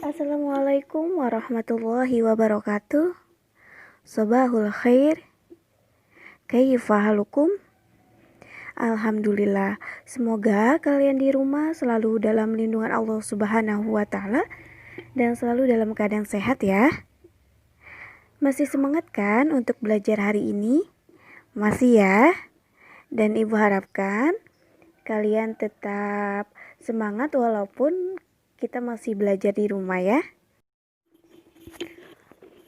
Assalamualaikum warahmatullahi wabarakatuh. Sobahul khair. Kaifa halukum? Alhamdulillah. Semoga kalian di rumah selalu dalam lindungan Allah Subhanahu wa taala dan selalu dalam keadaan sehat ya. Masih semangat kan untuk belajar hari ini? Masih ya? Dan Ibu harapkan kalian tetap semangat walaupun kita masih belajar di rumah ya.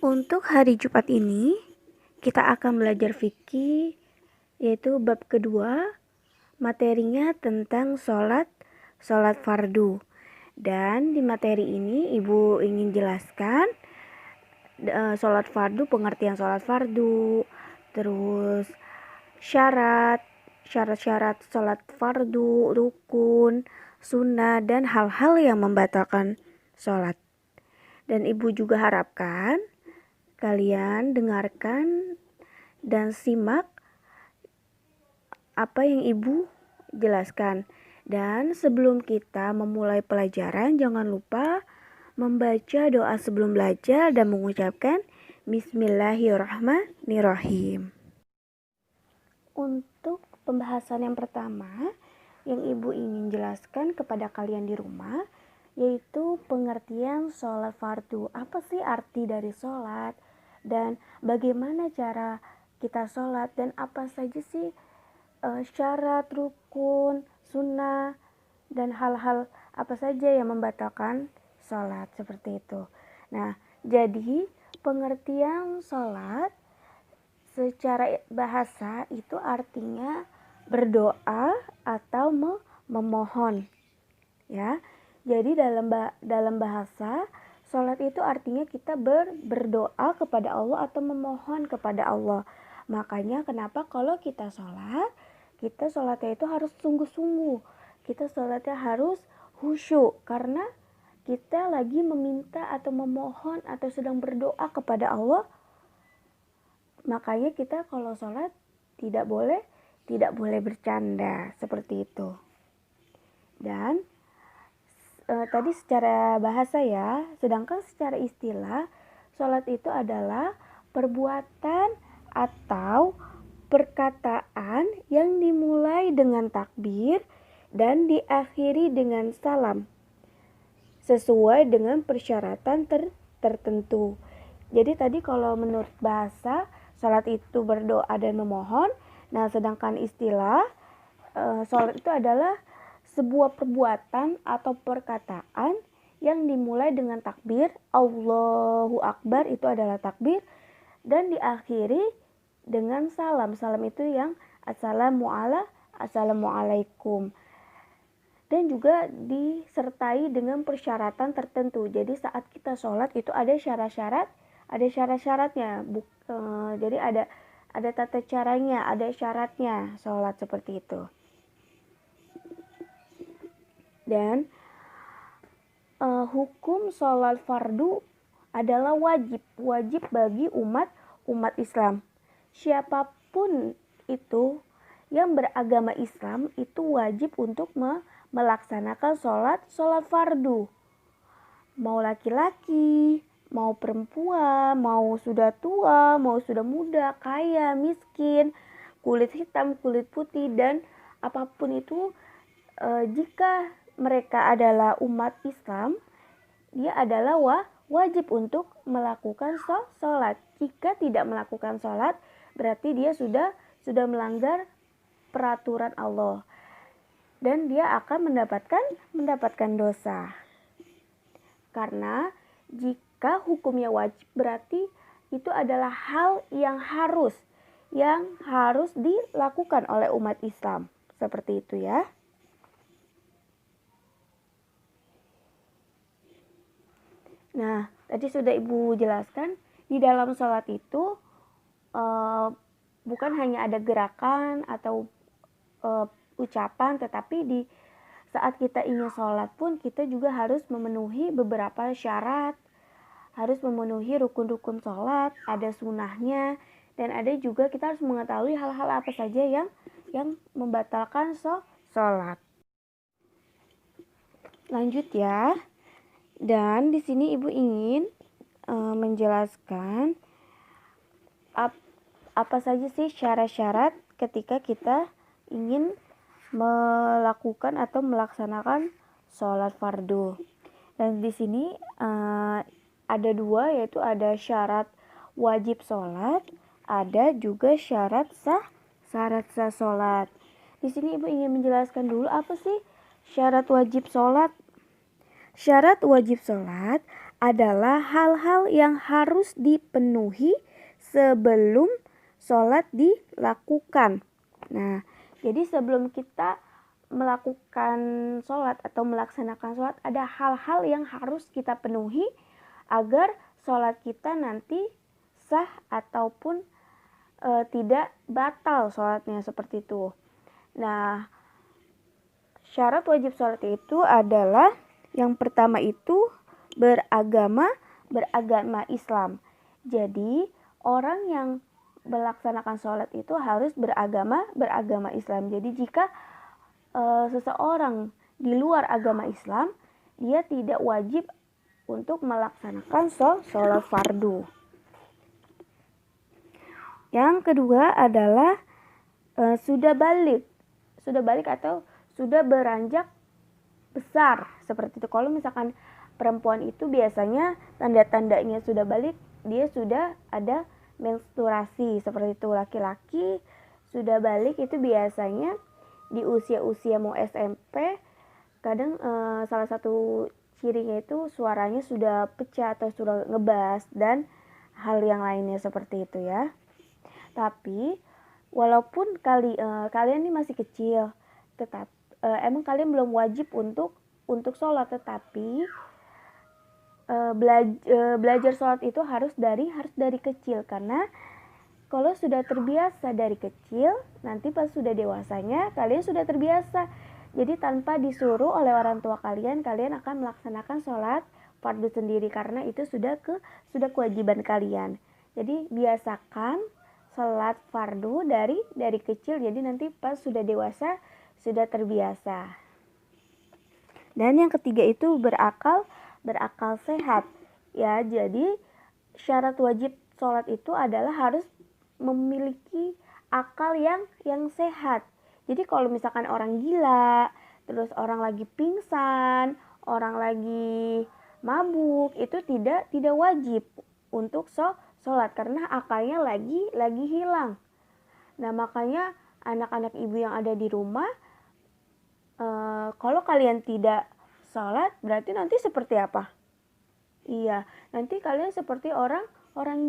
Untuk hari Jumat ini, kita akan belajar fikih, yaitu bab kedua, materinya tentang sholat fardu. Dan di materi ini, Ibu ingin jelaskan sholat fardu, pengertian sholat fardu, terus syarat-syarat sholat fardu, rukun, sunnah, dan hal-hal yang membatalkan sholat. Dan Ibu juga harapkan kalian dengarkan dan simak apa yang Ibu jelaskan. Dan sebelum kita memulai pelajaran, jangan lupa membaca doa sebelum belajar dan mengucapkan Bismillahirrahmanirrahim. Untuk pembahasan yang pertama yang Ibu ingin jelaskan kepada kalian di rumah, yaitu pengertian sholat fardu. Apa sih arti dari sholat? Dan bagaimana cara kita sholat? Dan apa saja sih syarat, rukun, sunnah, dan hal-hal apa saja yang membatalkan sholat, seperti itu. Nah, jadi pengertian sholat secara bahasa itu artinya berdoa atau memohon, ya. Jadi dalam bahasa sholat itu artinya kita berdoa kepada Allah atau memohon kepada Allah. Makanya kenapa kalau kita sholatnya itu harus sungguh-sungguh. Kita sholatnya harus khusyuk karena kita lagi meminta atau memohon atau sedang berdoa kepada Allah. Makanya kita kalau sholat tidak boleh bercanda seperti itu. Dan tadi secara bahasa ya, sedangkan secara istilah sholat itu adalah perbuatan atau perkataan yang dimulai dengan takbir dan diakhiri dengan salam sesuai dengan persyaratan tertentu. Jadi tadi kalau menurut bahasa sholat itu berdoa dan memohon. Nah, sedangkan istilah sholat itu adalah sebuah perbuatan atau perkataan yang dimulai dengan takbir, Allahu Akbar, itu adalah takbir, dan diakhiri dengan salam. Salam itu yang Assalamualaikum. Dan juga disertai dengan persyaratan tertentu. Jadi saat kita sholat itu ada syarat-syaratnya. Jadi ada tata caranya, ada syaratnya sholat seperti itu. Dan hukum sholat fardu adalah wajib bagi umat Islam. Siapapun itu yang beragama Islam itu wajib untuk melaksanakan sholat fardu. Mau laki-laki, mau perempuan, mau sudah tua, mau sudah muda, kaya, miskin, kulit hitam, kulit putih, dan apapun itu, jika mereka adalah umat Islam, dia adalah wajib untuk melakukan sholat. Jika tidak melakukan sholat, berarti dia sudah melanggar peraturan Allah, dan dia akan mendapatkan dosa. Karena jika hukumnya wajib, berarti itu adalah hal yang harus dilakukan oleh umat Islam. Seperti itu ya. Nah, tadi sudah Ibu jelaskan, di dalam sholat itu bukan hanya ada gerakan atau ucapan, tetapi di saat kita ingin sholat pun kita juga harus memenuhi beberapa syarat, harus memenuhi rukun-rukun sholat, ada sunnahnya, dan ada juga kita harus mengetahui hal-hal apa saja yang membatalkan sholat. Lanjut ya. Dan di sini ibu ingin menjelaskan apa saja sih syarat-syarat ketika kita ingin melakukan atau melaksanakan sholat fardu. Dan di sini ada dua, yaitu ada syarat wajib sholat, ada juga syarat sah sholat. Di sini ibu ingin menjelaskan dulu apa sih syarat wajib sholat. Syarat wajib sholat adalah hal-hal yang harus dipenuhi sebelum sholat dilakukan. Nah, jadi sebelum kita melakukan sholat atau melaksanakan sholat, ada hal-hal yang harus kita penuhi agar sholat kita nanti sah ataupun tidak batal sholatnya, seperti itu. Nah, syarat wajib sholat itu adalah yang pertama itu beragama Islam. Jadi orang yang melaksanakan sholat itu harus beragama Islam. Jadi jika seseorang di luar agama Islam, dia tidak wajib untuk melaksanakan sholat fardu. Yang kedua adalah sudah balik atau sudah beranjak besar, seperti itu. Kalau misalkan perempuan itu biasanya tanda-tandanya sudah balik, dia sudah ada menstruasi, seperti itu. Laki-laki sudah balik itu biasanya di usia mau SMP. Kadang salah satu cirinya itu suaranya sudah pecah atau sudah ngebas dan hal yang lainnya, seperti itu ya. Tapi walaupun kalian ini masih kecil, tetap emang kalian belum wajib untuk sholat, tetapi belajar sholat itu harus dari kecil, karena kalau sudah terbiasa dari kecil, nanti pas sudah dewasanya kalian sudah terbiasa. Jadi tanpa disuruh oleh orang tua kalian akan melaksanakan sholat fardu sendiri, karena itu sudah kewajiban kalian. Jadi biasakan sholat fardu dari kecil, jadi nanti pas sudah dewasa sudah terbiasa. Dan yang ketiga itu berakal sehat. Ya, jadi syarat wajib sholat itu adalah harus memiliki akal yang sehat. Jadi kalau misalkan orang gila, terus orang lagi pingsan, orang lagi mabuk, itu tidak wajib untuk sholat karena akalnya lagi hilang. Nah, makanya anak-anak ibu yang ada di rumah, kalau kalian tidak sholat, berarti nanti seperti apa? Iya, nanti kalian seperti orang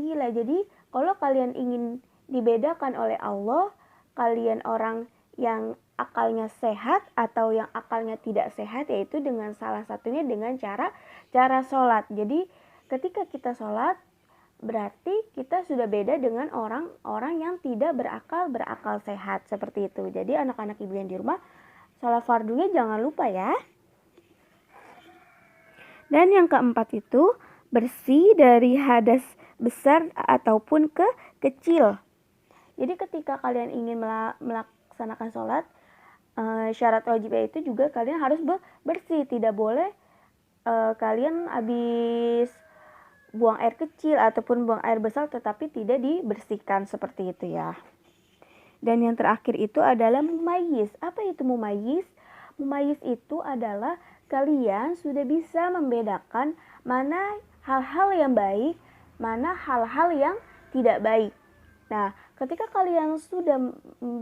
gila. Jadi kalau kalian ingin dibedakan oleh Allah, kalian orang yang akalnya sehat atau yang akalnya tidak sehat, yaitu dengan salah satunya dengan cara sholat. Jadi ketika kita sholat, berarti kita sudah beda dengan orang-orang yang tidak berakal sehat, seperti itu. Jadi anak-anak ibu yang di rumah, sholat fardunya jangan lupa ya. Dan yang keempat itu bersih dari hadas besar ataupun kecil. Jadi ketika kalian ingin melaksanakan sholat, syarat wajibnya itu juga kalian harus bersih. Tidak boleh kalian habis buang air kecil ataupun buang air besar tetapi tidak dibersihkan, seperti itu ya. Dan yang terakhir itu adalah mumayyiz. Apa itu mumayyiz? Mumayyiz itu adalah kalian sudah bisa membedakan mana hal-hal yang baik, mana hal-hal yang tidak baik. Nah, ketika kalian sudah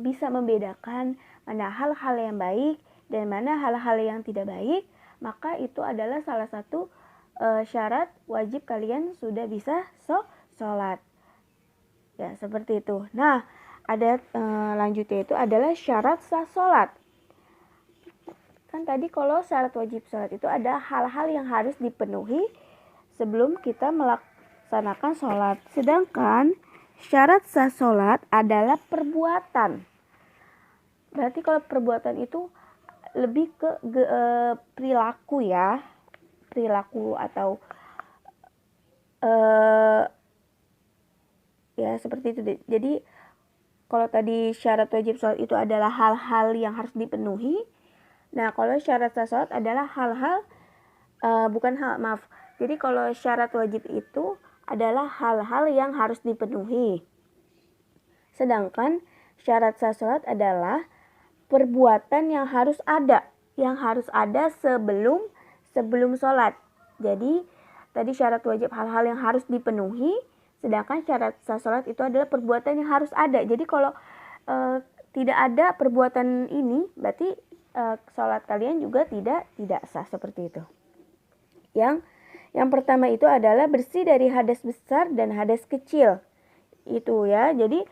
bisa membedakan mana hal-hal yang baik dan mana hal-hal yang tidak baik, maka itu adalah salah satu syarat wajib kalian sudah bisa sholat. Ya, seperti itu. Nah, ada lanjutnya itu adalah syarat sah sholat. Kan tadi kalau syarat wajib sholat itu ada hal-hal yang harus dipenuhi sebelum kita melaksanakan sholat. Sedangkan syarat sah sholat adalah perbuatan. Berarti kalau perbuatan itu lebih ke perilaku ya. Perilaku atau ya seperti itu. Jadi kalau tadi syarat wajib sholat itu adalah hal-hal yang harus dipenuhi. Nah, kalau syarat sah sholat adalah hal-hal Jadi kalau syarat wajib itu adalah hal-hal yang harus dipenuhi. Sedangkan syarat sah sholat adalah perbuatan yang harus ada sebelum sholat. Jadi tadi syarat wajib hal-hal yang harus dipenuhi, sedangkan syarat sah sholat itu adalah perbuatan yang harus ada. Jadi kalau tidak ada perbuatan ini, berarti sholat kalian juga tidak sah, seperti itu. Yang pertama itu adalah bersih dari hadas besar dan hadas kecil. Itu ya. Jadi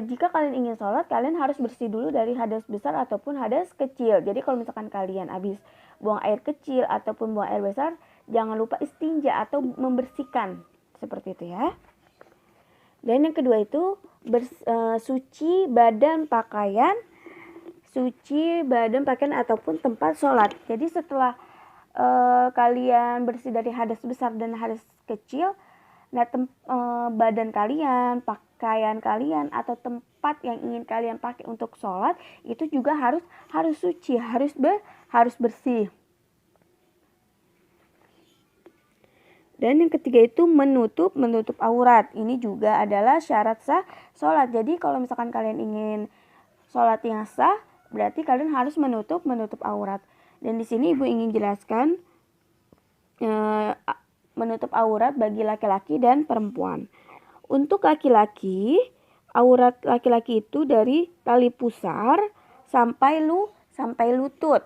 jika kalian ingin sholat, kalian harus bersih dulu dari hadas besar ataupun hadas kecil. Jadi kalau misalkan kalian habis buang air kecil ataupun buang air besar, jangan lupa istinja atau membersihkan, seperti itu ya. Dan yang kedua itu suci badan pakaian ataupun tempat sholat. Jadi setelah kalian bersih dari hadas besar dan hadas kecil, nah badan kalian, pakaian kalian atau tempat yang ingin kalian pakai untuk sholat itu juga harus suci, harus bersih. Dan yang ketiga itu menutup aurat. Ini juga adalah syarat sah sholat. Jadi kalau misalkan kalian ingin sholat yang sah, berarti kalian harus menutup aurat. Dan di sini ibu ingin jelaskan menutup aurat bagi laki-laki dan perempuan. Untuk laki-laki, aurat laki-laki itu dari tali pusar sampai lutut.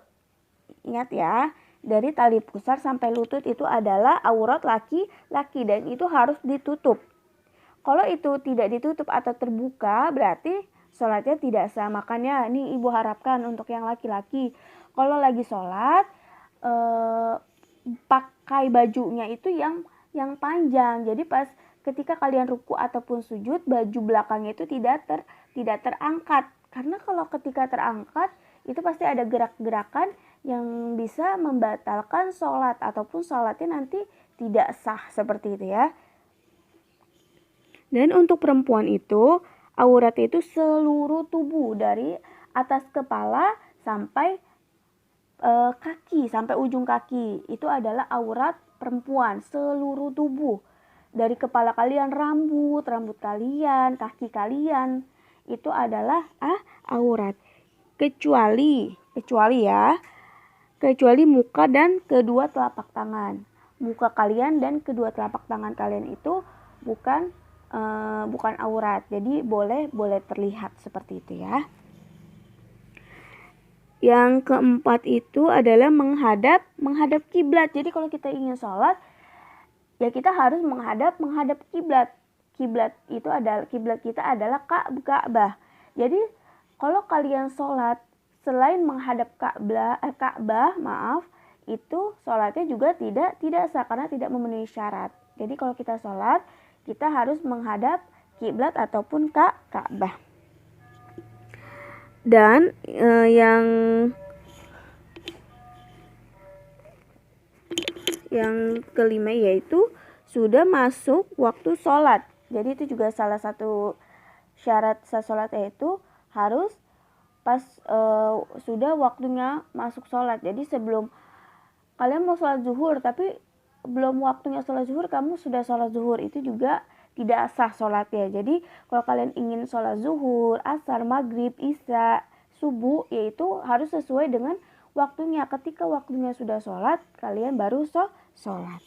Ingat ya, dari tali pusar sampai lutut itu adalah aurat laki-laki dan itu harus ditutup. Kalau itu tidak ditutup atau terbuka, berarti sholatnya tidak sah. Makanya ini ibu harapkan untuk yang laki-laki, kalau lagi sholat pakai bajunya itu yang panjang. Jadi pas ketika kalian ruku ataupun sujud, baju belakangnya itu tidak terangkat. Karena kalau ketika terangkat, itu pasti ada gerak-gerakan yang bisa membatalkan sholat ataupun sholatnya nanti tidak sah, seperti itu ya. Dan untuk perempuan itu, aurat itu seluruh tubuh dari atas kepala sampai kaki, sampai ujung kaki. Itu adalah aurat perempuan, seluruh tubuh. Dari kepala kalian, rambut kalian, kaki kalian, itu adalah aurat. Kecuali muka dan kedua telapak tangan. Muka kalian dan kedua telapak tangan kalian itu bukan aurat. Jadi boleh terlihat seperti itu ya. Yang keempat itu adalah menghadap kiblat. Jadi kalau kita ingin sholat, ya kita harus menghadap kiblat. Kiblat kita adalah Ka'bah. Jadi kalau kalian sholat selain menghadap Ka'bah, itu sholatnya juga tidak sah karena tidak memenuhi syarat. Jadi kalau kita sholat, kita harus menghadap kiblat ataupun Ka'bah. Dan yang kelima yaitu sudah masuk waktu sholat. Jadi itu juga salah satu syarat sah sholat, yaitu harus pas sudah waktunya masuk sholat. Jadi sebelum kalian mau sholat zuhur tapi belum waktunya sholat zuhur, kamu sudah sholat zuhur, itu juga tidak sah sholatnya. Jadi kalau kalian ingin sholat zuhur, asar, maghrib, isya, subuh, yaitu harus sesuai dengan waktunya. Ketika waktunya sudah sholat, kalian baru sholat.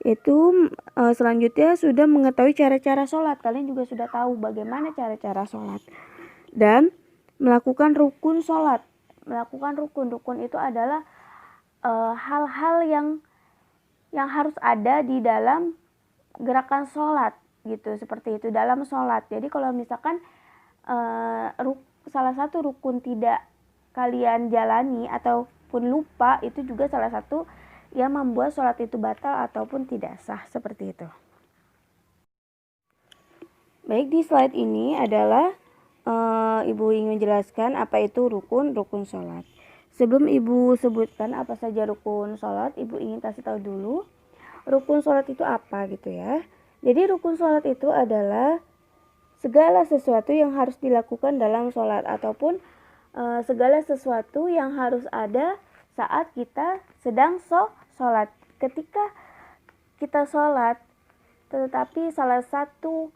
Itu selanjutnya sudah mengetahui cara-cara sholat. Kalian juga sudah tahu bagaimana cara-cara sholat. Dan melakukan rukun sholat. Melakukan rukun itu adalah hal-hal yang harus ada di dalam gerakan sholat, gitu, seperti itu dalam sholat. Jadi kalau misalkan salah satu rukun tidak kalian jalani ataupun lupa, itu juga salah satu yang membuat sholat itu batal ataupun tidak sah, seperti itu. Baik, di slide ini adalah ibu ingin menjelaskan apa itu rukun sholat. Sebelum ibu sebutkan apa saja rukun sholat, ibu ingin kasih tahu dulu rukun sholat itu apa, gitu ya. Jadi rukun sholat itu adalah segala sesuatu yang harus dilakukan dalam sholat ataupun segala sesuatu yang harus ada saat kita sedang sholat. Ketika kita sholat, tetapi salah satu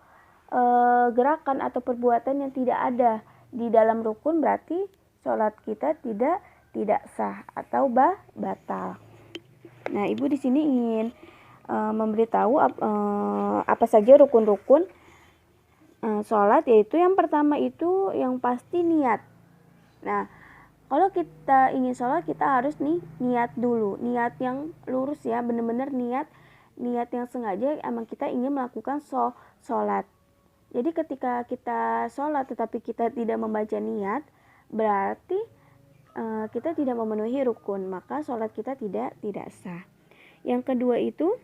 gerakan atau perbuatan yang tidak ada di dalam rukun, berarti sholat kita tidak sah atau batal. Nah, Ibu di sini ingin memberitahu apa saja rukun-rukun sholat, yaitu yang pertama itu yang pasti niat. Nah, kalau kita ingin sholat, kita harus niat dulu, niat yang lurus ya, benar-benar niat yang sengaja emang kita ingin melakukan sholat. Jadi ketika kita sholat tetapi kita tidak membaca niat, berarti kita tidak memenuhi rukun, maka sholat kita tidak sah. Yang kedua itu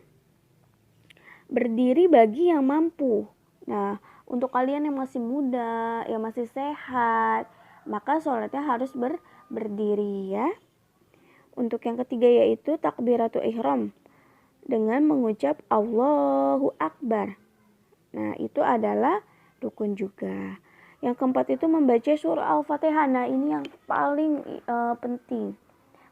berdiri bagi yang mampu. Nah, untuk kalian yang masih muda, yang masih sehat, maka sholatnya harus berdiri ya. Untuk yang ketiga yaitu takbiratul ihram dengan mengucap Allahu Akbar. Nah, itu adalah rukun juga. Yang keempat itu membaca surah Al-Fatihah. Nah, ini yang paling penting.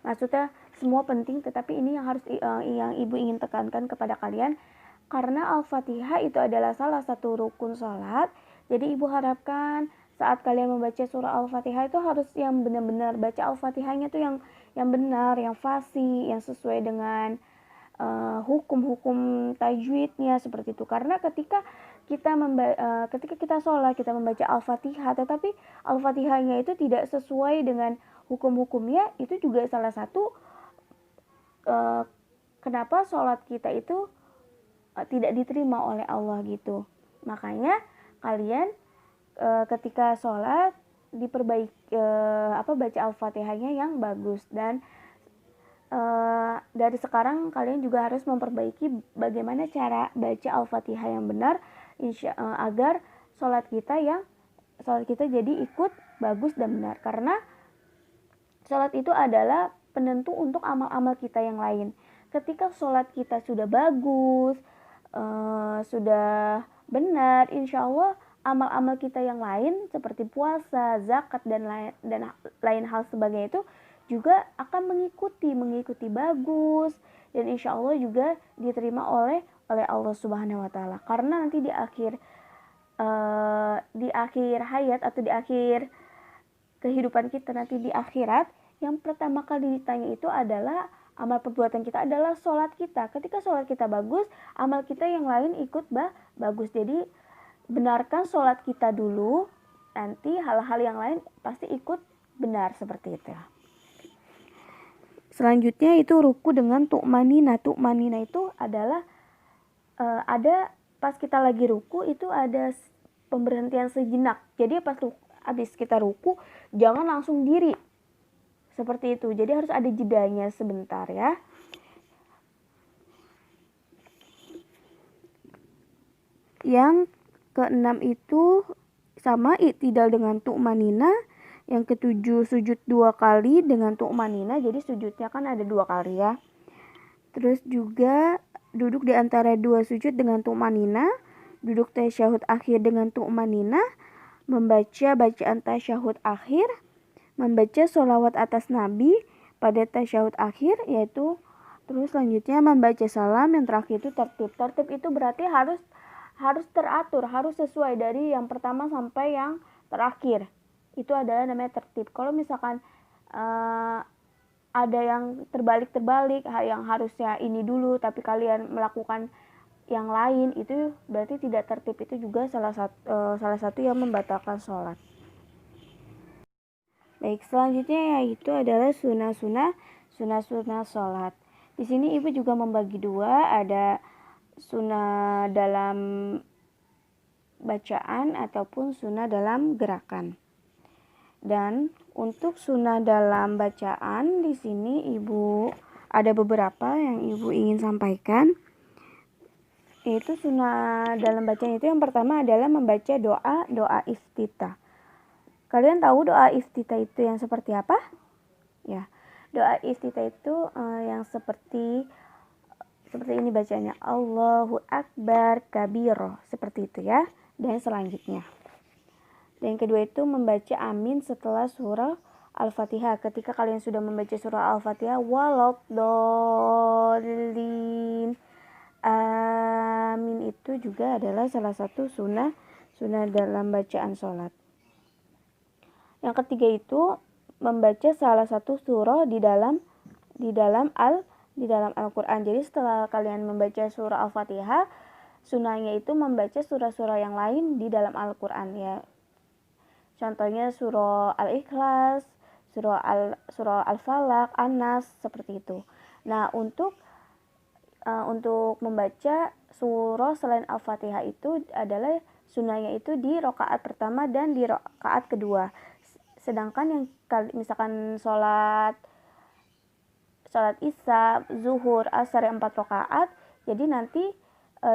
Maksudnya semua penting, tetapi ini yang harus yang Ibu ingin tekankan kepada kalian, karena Al-Fatihah itu adalah salah satu rukun sholat. Jadi Ibu harapkan saat kalian membaca surah Al-Fatihah itu harus yang benar-benar baca Al-Fatihahnya tuh yang benar, yang fasih, yang sesuai dengan hukum-hukum tajwidnya seperti itu. Karena ketika kita sholat, kita membaca Al-Fatihah, tetapi Al-Fatihahnya itu tidak sesuai dengan hukum-hukumnya, itu juga salah satu kenapa sholat kita itu tidak diterima oleh Allah gitu. Makanya kalian ketika sholat diperbaiki baca Al-Fatihahnya yang bagus, dan dari sekarang kalian juga harus memperbaiki bagaimana cara baca Al-Fatihah yang benar, agar sholat kita jadi ikut bagus dan benar. Karena sholat itu adalah penentu untuk amal-amal kita yang lain. Ketika sholat kita sudah bagus, sudah benar, insya Allah amal-amal kita yang lain seperti puasa, zakat dan lain hal sebagainya itu juga akan mengikuti bagus, dan insya Allah juga diterima oleh Allah Subhanahu Wa Taala. Karena nanti di akhir hayat atau di akhir kehidupan kita nanti di akhirat, yang pertama kali ditanya itu adalah amal perbuatan kita, adalah sholat kita. Ketika sholat kita bagus, amal kita yang lain ikut bagus. Jadi benarkan sholat kita dulu, nanti hal-hal yang lain pasti ikut benar, seperti itu. Selanjutnya itu ruku dengan tu'manina. Tu'manina itu adalah ada pas kita lagi ruku itu ada pemberhentian sejenak. Jadi pas habis kita ruku jangan langsung diri seperti itu. Jadi harus ada jedanya sebentar ya. Yang keenam itu sama i'tidal dengan tu'manina. Yang ketujuh sujud 2 kali dengan tu'manina. Jadi sujudnya kan ada 2 kali ya. Terus juga duduk di antara 2 sujud dengan tu'manina. Duduk tasyahud akhir dengan tu'manina. Membaca bacaan tasyahud akhir. Membaca sholawat atas Nabi pada tasyahud akhir, yaitu terus selanjutnya membaca salam. Yang terakhir itu tertib. Tertib itu berarti harus teratur, harus sesuai dari yang pertama sampai yang terakhir. Itu adalah namanya tertib. Kalau misalkan ada yang terbalik, yang harusnya ini dulu tapi kalian melakukan yang lain, itu berarti tidak tertib. Itu juga salah satu yang membatalkan sholat. Baik, selanjutnya yaitu adalah sunnah-sunnah sholat. Di sini Ibu juga membagi 2, ada sunnah dalam bacaan ataupun sunnah dalam gerakan. Dan untuk sunnah dalam bacaan di sini Ibu ada beberapa yang Ibu ingin sampaikan. Yaitu sunnah dalam bacaan itu yang pertama adalah membaca doa iftitah. Kalian tahu doa iftitah itu yang seperti apa? Ya, doa iftitah itu yang seperti ini bacanya, Allahu Akbar kabiro, seperti itu ya. Dan selanjutnya. Dan yang kedua itu membaca amin setelah surah Al-Fatihah. Ketika kalian sudah membaca surah Al-Fatihah, waladhdallin. Amin itu juga adalah salah satu sunnah dalam bacaan sholat. Yang ketiga itu membaca salah satu surah di dalam Al-Quran. Jadi setelah kalian membaca surah Al-Fatihah, sunnahnya itu membaca surah-surah yang lain di dalam Al-Quran ya. Contohnya surah Al-Ikhlas, surah Al-Falaq, An-Nas, seperti itu. Nah, untuk membaca surah selain Al-Fatihah itu adalah sunnahnya itu di rakaat pertama dan di rakaat kedua. Sedangkan yang misalkan sholat Isya, Zuhur, Asar 4 rakaat, jadi nanti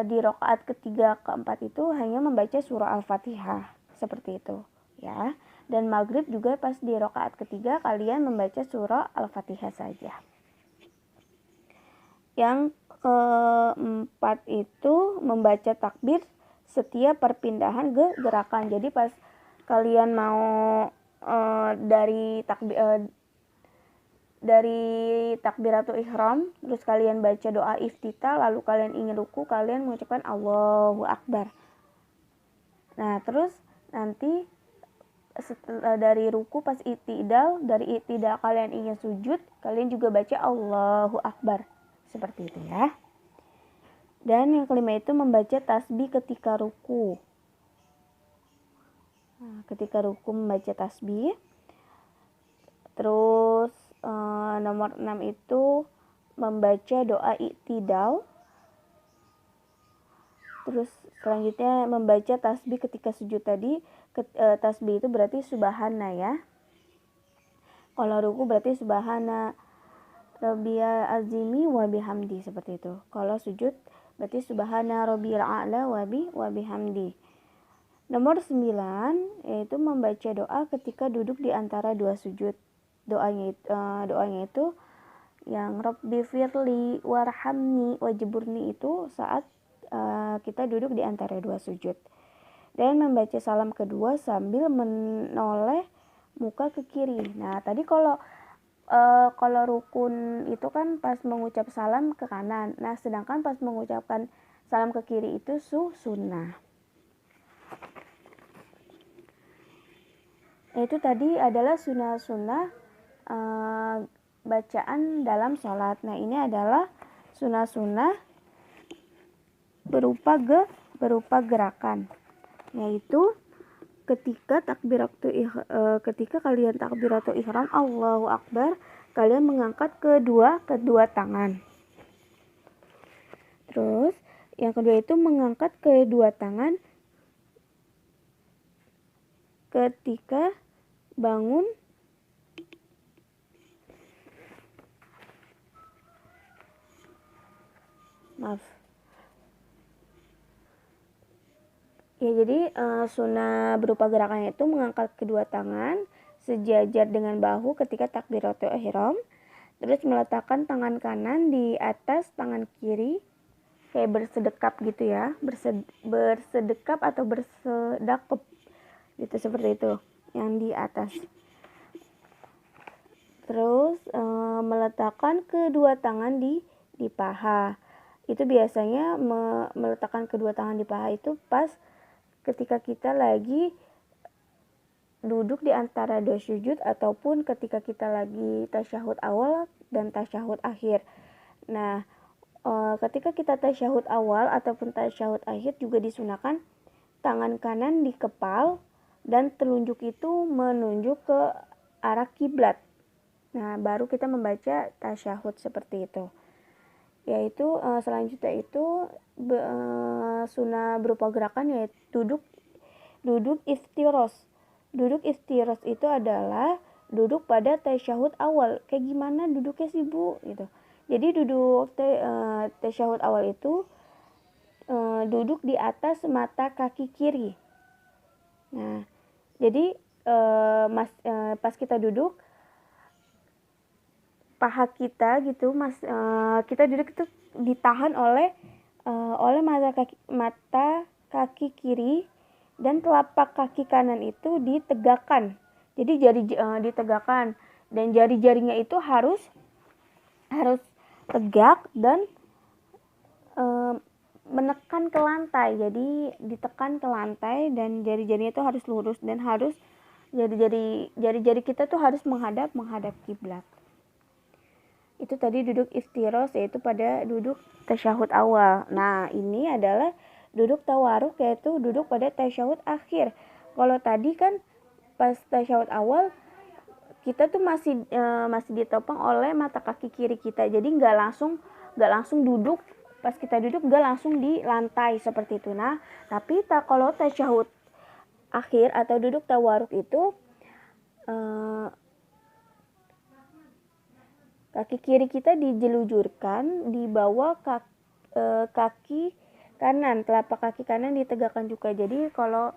di rakaat ketiga, keempat itu hanya membaca surah Al-Fatihah, seperti itu ya. Dan maghrib juga pas di rakaat ketiga kalian membaca surah Al-Fatihah saja. Yang keempat itu membaca takbir setiap perpindahan gerakan. Jadi pas kalian mau dari takbiratul ihram, terus kalian baca doa iftitah, lalu kalian ingin ruku, kalian mengucapkan Allahu Akbar. Nah, terus nanti setelah dari ruku pas dari i'tidal kalian ingin sujud, kalian juga baca Allahu Akbar. Seperti itu ya. Dan yang kelima itu membaca tasbih ketika ruku. Nah, ketika ruku membaca tasbih. Terus nomor 6 itu membaca doa i'tidal. Terus selanjutnya membaca tasbih ketika sujud tadi. Tasbih itu berarti subhana ya. Kalau ruku berarti subhana rabbiyal azimi wa bihamdi, seperti itu. Kalau sujud berarti subhana rabbiyal a'la wa bihamdi. Nomor 9 yaitu membaca doa ketika duduk di antara dua sujud. Doanya itu yang Rabbi firli warhamni wajburni, itu saat kita duduk di antara dua sujud. Dan membaca salam kedua sambil menoleh muka ke kiri. Nah, tadi kalau rukun itu kan pas mengucap salam ke kanan. Nah, sedangkan pas mengucapkan salam ke kiri itu sunnah. Itu tadi adalah sunnah-sunnah bacaan dalam sholat. Nah, ini adalah sunnah-sunnah berupa gerakan, yaitu ketika kalian takbiratul ihram Allahu Akbar, kalian mengangkat kedua tangan. Terus yang kedua itu mengangkat kedua tangan ketika bangun ya. Jadi sunnah berupa gerakannya itu mengangkat kedua tangan sejajar dengan bahu ketika takbiratul ihram, terus meletakkan tangan kanan di atas tangan kiri kayak bersedekap gitu ya, bersedekap atau bersedakep gitu, seperti itu yang di atas. Terus meletakkan kedua tangan di paha. Itu biasanya meletakkan kedua tangan di paha itu pas ketika kita lagi duduk di antara dua sujud ataupun ketika kita lagi tasyahud awal dan tasyahud akhir. Nah, ketika kita tasyahud awal ataupun tasyahud akhir juga disunahkan tangan kanan dikepal dan telunjuk itu menunjuk ke arah kiblat. Nah, baru kita membaca tasyahud seperti itu. Yaitu selanjutnya itu sunnah berupa gerakan yaitu duduk iftiros. Duduk iftiros itu adalah duduk pada tasyahud awal. Kayak gimana duduknya sih, Bu? Gitu. Jadi duduk tasyahud awal itu duduk di atas mata kaki kiri. Nah, jadi pas kita duduk, paha kita gitu, kita duduk itu ditahan oleh mata kaki kiri, dan telapak kaki kanan itu ditegakkan Jadi jari ditegakkan, dan jari-jarinya itu harus tegak dan menekan ke lantai. Jadi ditekan ke lantai dan jari-jarinya itu harus lurus, dan harus jari-jari kita tuh harus menghadap kiblat. Itu tadi duduk iftirosh, yaitu pada duduk tasyahud awal. Nah, ini adalah duduk tawaruk, yaitu duduk pada tasyahud akhir. Kalau tadi kan pas tasyahud awal kita tuh masih ditopang oleh mata kaki kiri kita, jadi nggak langsung duduk. Pas kita duduk nggak langsung di lantai seperti itu. Nah, tapi kalau tasyahud akhir atau duduk tawaruk itu kaki kiri kita dijelujurkan di bawah kaki kanan, telapak kaki kanan ditegakkan juga. Jadi kalau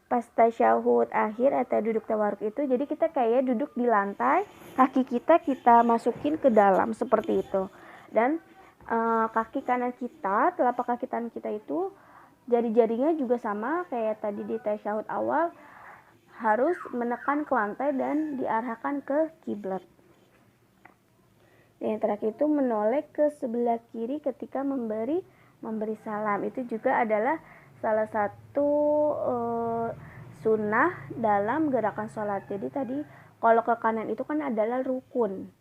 pas tasyahud akhir atau duduk tawaruk itu, jadi kita kayak duduk di lantai, kaki kita masukin ke dalam seperti itu. Dan kaki kanan kita, telapak kaki kanan kita itu jari-jarinya juga sama kayak tadi di tasyahud awal, harus menekan ke lantai dan diarahkan ke kiblat. Dan yang terakhir itu menoleh ke sebelah kiri ketika memberi salam. Itu juga adalah salah satu sunnah dalam gerakan sholat. Jadi tadi kalau ke kanan itu kan adalah rukun.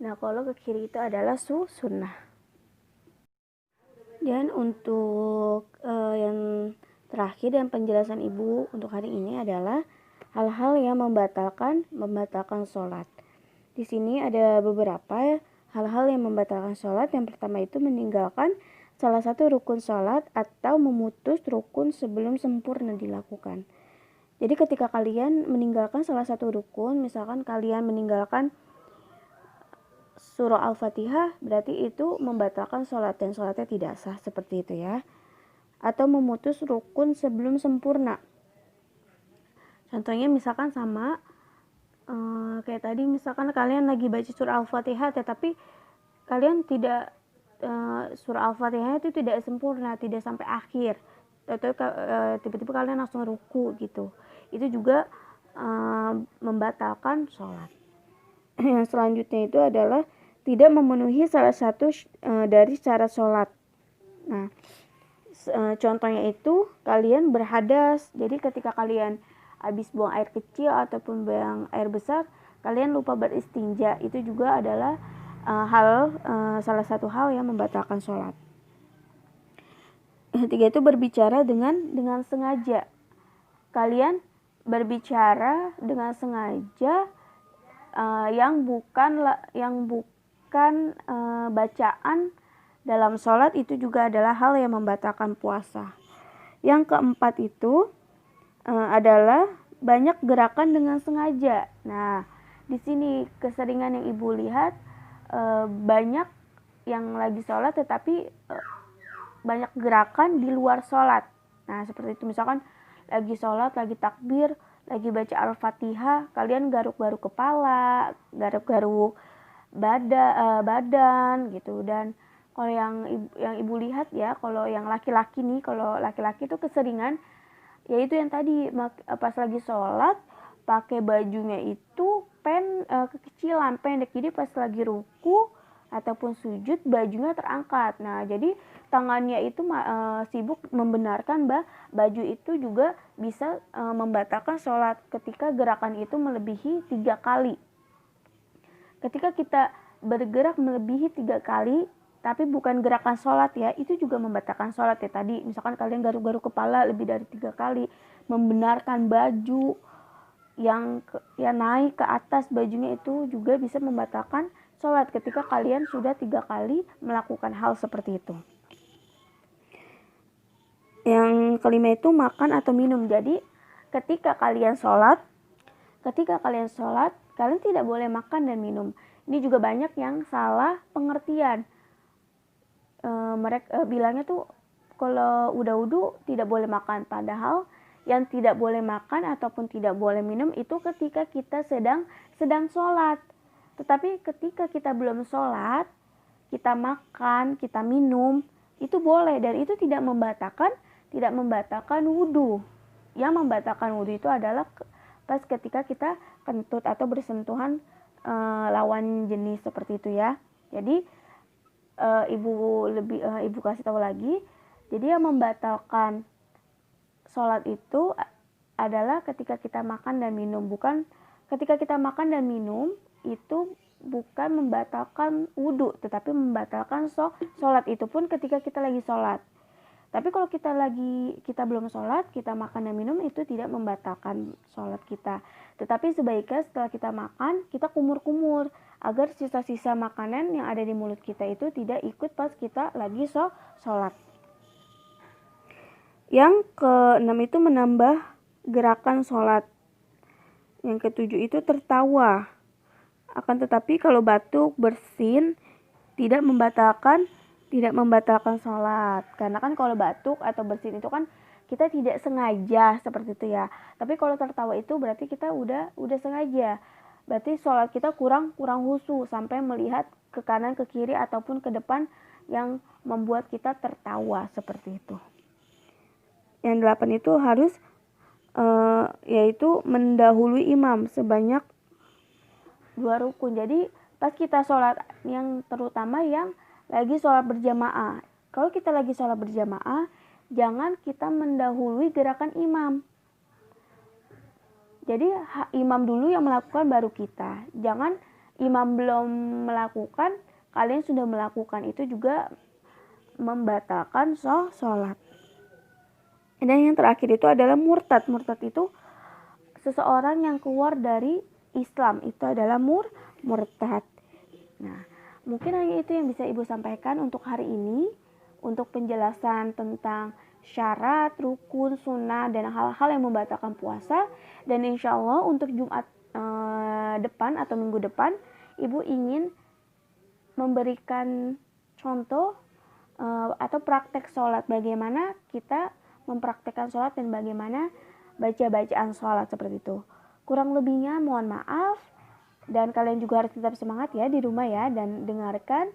Nah, kalau ke kiri itu adalah sunnah. Dan untuk yang terakhir dan penjelasan ibu untuk hari ini adalah hal-hal yang membatalkan sholat. Di sini ada beberapa hal-hal yang membatalkan sholat. Yang pertama itu meninggalkan salah satu rukun sholat atau memutus rukun sebelum sempurna dilakukan. Jadi ketika kalian meninggalkan salah satu rukun, misalkan kalian meninggalkan surah Al-Fatihah, berarti itu membatalkan sholat dan sholatnya tidak sah, seperti itu ya. Atau memutus rukun sebelum sempurna. Contohnya misalkan sama kayak tadi, misalkan kalian lagi baca surah Al-Fatihah tetapi kalian tidak surah Al-Fatihah itu tidak sempurna, tidak sampai akhir, atau tiba-tiba kalian langsung ruku gitu, itu juga membatalkan sholat. Yang selanjutnya itu adalah tidak memenuhi salah satu dari syarat sholat. Nah, contohnya itu kalian berhadas. Jadi ketika kalian habis buang air kecil ataupun buang air besar, kalian lupa beristinja, itu juga adalah salah satu hal yang membatalkan sholat. Yang ketiga itu berbicara dengan sengaja. Kalian berbicara dengan sengaja yang bukan bacaan dalam sholat, itu juga adalah hal yang membatalkan puasa. Yang keempat itu adalah banyak gerakan dengan sengaja. Nah, di sini keseringan yang ibu lihat banyak yang lagi sholat tetapi banyak gerakan di luar sholat. Nah, seperti itu, misalkan lagi sholat, lagi takbir, lagi baca Al-Fatihah, kalian garuk-garuk kepala, garuk-garuk badan gitu. Dan kalau yang ibu lihat ya, kalau yang laki-laki nih, kalau laki-laki itu keseringan yaitu yang tadi pas lagi sholat pakai bajunya itu kekecilan, pendek, jadi pas lagi ruku ataupun sujud bajunya terangkat. Nah, jadi tangannya itu sibuk membenarkan baju itu juga bisa membatalkan sholat ketika gerakan itu melebihi 3 kali. Ketika kita bergerak melebihi 3 kali tapi bukan gerakan sholat ya, itu juga membatalkan sholat ya. Tadi misalkan kalian garuk-garuk kepala lebih dari 3 kali, membenarkan baju yang naik ke atas bajunya, itu juga bisa membatalkan sholat ketika kalian sudah 3 kali melakukan hal seperti itu. Yang kelima itu makan atau minum. Jadi ketika kalian sholat, kalian tidak boleh makan dan minum. Ini juga banyak yang salah pengertian. Mereka bilangnya tuh kalau udah wudu tidak boleh makan, padahal yang tidak boleh makan ataupun tidak boleh minum itu ketika kita sedang sholat. Tetapi ketika kita belum sholat, kita makan, kita minum, itu boleh, dan itu tidak membatalkan wudu. Yang membatalkan wudu itu adalah pas ketika kita kentut atau bersentuhan lawan jenis seperti itu ya. Jadi ibu kasih tahu lagi. Jadi yang membatalkan sholat itu adalah ketika kita makan dan minum. Bukan ketika kita makan dan minum itu bukan membatalkan wudhu, tetapi membatalkan sholat. Itu pun ketika kita lagi sholat. Tapi kalau kita belum sholat, kita makan dan minum, itu tidak membatalkan sholat kita. Tetapi sebaiknya setelah kita makan, kita kumur-kumur agar sisa-sisa makanan yang ada di mulut kita itu tidak ikut pas kita lagi sholat. Yang keenam itu menambah gerakan sholat. Yang ketujuh itu tertawa. Akan tetapi kalau batuk, bersin tidak membatalkan sholat. Karena kan kalau batuk atau bersin itu kan kita tidak sengaja seperti itu ya. Tapi kalau tertawa itu berarti kita udah sengaja. Berarti sholat kita kurang khusyuk sampai melihat ke kanan, ke kiri ataupun ke depan yang membuat kita tertawa seperti itu. Yang 8 itu harus yaitu mendahului imam sebanyak 2 rukun. Jadi pas kita sholat, yang terutama yang lagi sholat berjamaah. Kalau kita lagi sholat berjamaah, jangan kita mendahului gerakan imam. Jadi imam dulu yang melakukan baru kita. Jangan imam belum melakukan, kalian sudah melakukan. Itu juga membatalkan sholat. Dan yang terakhir itu adalah murtad. Murtad itu seseorang yang keluar dari Islam. Itu adalah murtad. Nah, mungkin hanya itu yang bisa Ibu sampaikan untuk hari ini, untuk penjelasan tentang syarat, rukun, sunnah, dan hal-hal yang membatalkan puasa. Dan insya Allah untuk Jumat depan atau minggu depan, Ibu ingin memberikan contoh atau praktek sholat, bagaimana kita mempraktekkan sholat dan bagaimana baca-bacaan sholat seperti itu. Kurang lebihnya mohon maaf. Dan kalian juga harus tetap semangat ya di rumah ya, dan dengarkan.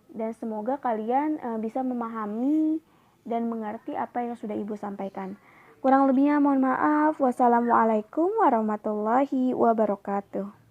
Dan semoga kalian bisa memahami dan mengerti apa yang sudah Ibu sampaikan. Kurang lebihnya mohon maaf. Wassalamualaikum warahmatullahi wabarakatuh.